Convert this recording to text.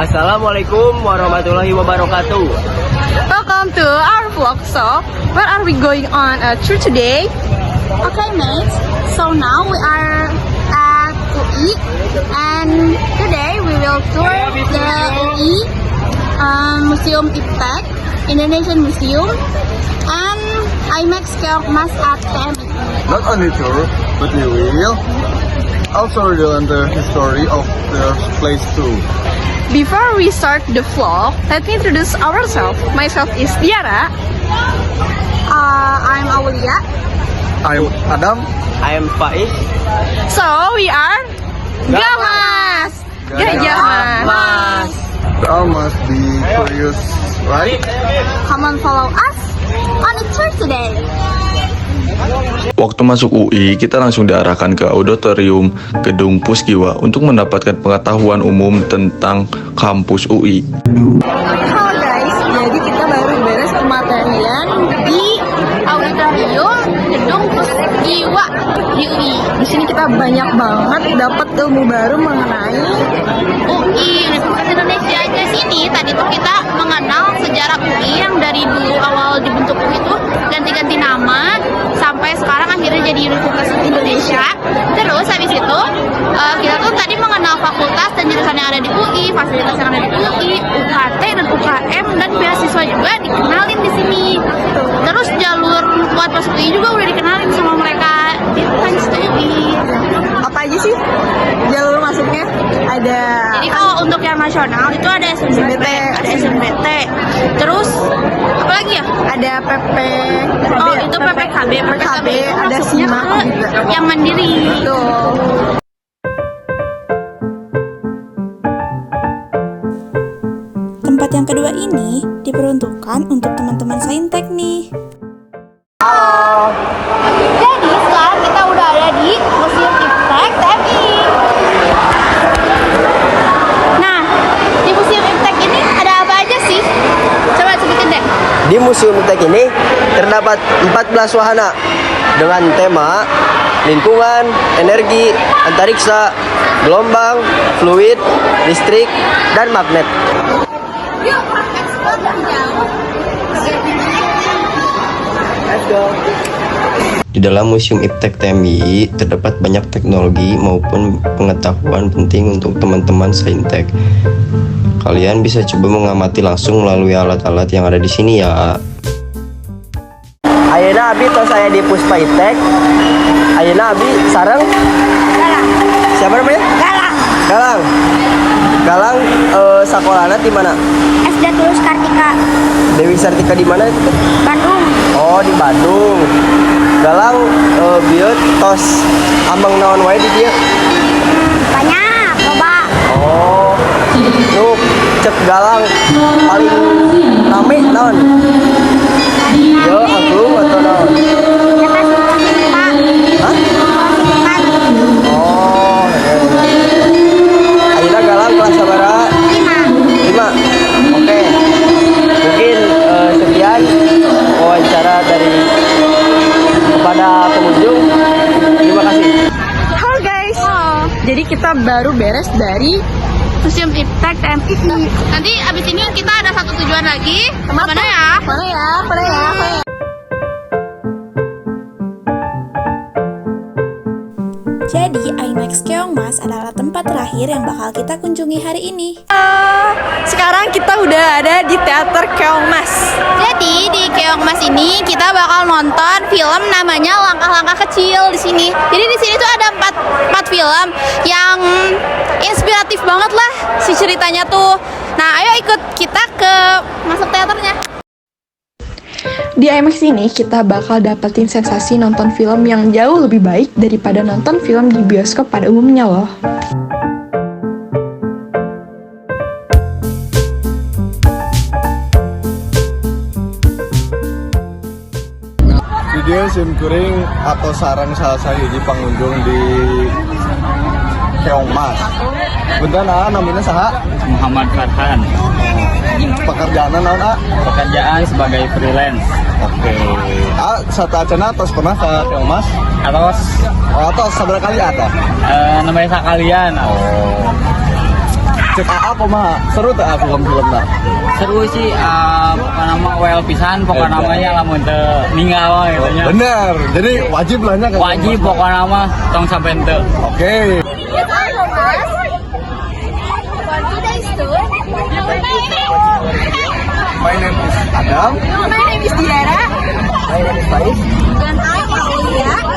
Assalamualaikum warahmatullahi wabarakatuh. Welcome to our vlog. So, where are we going on a tour today? Okay, mates. So now we are at UI, and today we will tour the UI Museum Iptek, Indonesian Museum, and IMAX Keongmas at TMI. Not only tour, but we will also learn the history of the place too. Before we start the vlog, let me introduce ourselves. Myself is Tiara. I'm Aulia. I'm Adam. I am Faiz. So, we are Gamas! Gajah Mas! We all must be curious, right? Come on, follow us on a tour today. Waktu masuk UI, kita langsung diarahkan ke auditorium gedung Puskiwa untuk mendapatkan pengetahuan umum tentang kampus UI. Halo guys, jadi kita baru beres pematerian di auditorium gedung Puskiwa di UI. Di sini kita banyak banget dapat ilmu baru mengenai UI Universitas Indonesia. Di sini tadi tuh kita mengenal sejarah UI yang dari dulu awal dibentuk UI itu ganti-ganti nama sampai sekarang akhirnya jadi Universitas Indonesia. Terus habis itu kita tuh tadi mengenal fakultas dan jurusan yang ada di UI, fasilitas yang ada di UI, UKT dan UKM, dan beasiswa juga dikenalin di sini. Terus jalur buat masuk UI juga udah dikenalin sama mereka di Trans UI. apa aja sih jalur masuknya? Ada Jadi kalau untuk yang nasional itu ada SNBT, ada SNBT. Terus apa lagi ya? ada PP, Oh, itu PPKB. PPKB itu ada masuknya SIMAK ke juga. yang mandiri. Tuh. Tempat yang kedua ini diperuntukkan untuk teman-teman saintek nih. Jadi sekarang kita udah ada di Museum Iptek TMI. Nah, di Museum Iptek ini ada apa aja sih? Coba sebutin deh. Di Museum Iptek ini terdapat 14 wahana dengan tema lingkungan, energi, antariksa, gelombang, fluid, listrik, dan magnet. Yuk, explore lebih jauh. Let's go. Di dalam Museum Iptek TMI terdapat banyak teknologi maupun pengetahuan penting untuk teman-teman saintek. Kalian bisa coba mengamati langsung melalui alat-alat yang ada di sini ya. Ayeuna abi tos saya di Puspa Iptek. Ayeuna abi sareng. Galang. Siapa namanya? Galang. Galang. Galang sekolahnya di mana? SD Tulus Kartika, Dewi Sartika di mana itu? Bandung. Oh, di Bandung. Galang bieu tos ambang naon wae di dieu. Banyak, coba. Oh. Nu cek Galang paling rame naon? Yo, angklung atau naon? Kita semua simpan. Hah? Simpan. Oh. Ayeuna Galang kelas sabaraha? 5. Oke. Mungkin sekian wawancara dari kepada pengunjung. Terima kasih. Halo guys. Jadi kita baru beres dari Museum Iptek TMI. Nanti abis ini kita ada satu tujuan lagi. Kemana ya? mana ya? Mana ya? Mana ya? Jadi, IMAX Keongmas adalah tempat terakhir yang bakal kita kunjungi hari ini. Sekarang kita udah ada di Teater Keongmas. Jadi di Keongmas ini kita bakal nonton film namanya Langkah-Langkah Kecil di sini. Jadi di sini tuh ada 4 film yang inspiratif banget lah si ceritanya tuh. Nah, ayo ikut kita ke masuk teaternya. Di IMAX ini kita bakal dapetin sensasi nonton film yang jauh lebih baik daripada nonton film di bioskop pada umumnya loh. Video simkuring atau sarang salah satu di pengunjung di Keongmas. Bener namanya saha? Muhammad Farhan. Pekerjaan naon Pekerjaan sebagai freelance. Oke. Satacana tos pernah ke Keongmas? Atos Oh, tos sabar kali ada. namanya sekalian. Oh. Cek apa mah? Seru tak aku film-filmnya? Seru sih, pokoknya nama well pisan, pokoknya namanya lamun teu ninggal gitu nya. Bener. Jadi wajib lah nya. Wajib pokoknya nama tong sampai teu. Oke. My name is Adam. My name is Diara. My name is Faiz. Dan I'm Aulia.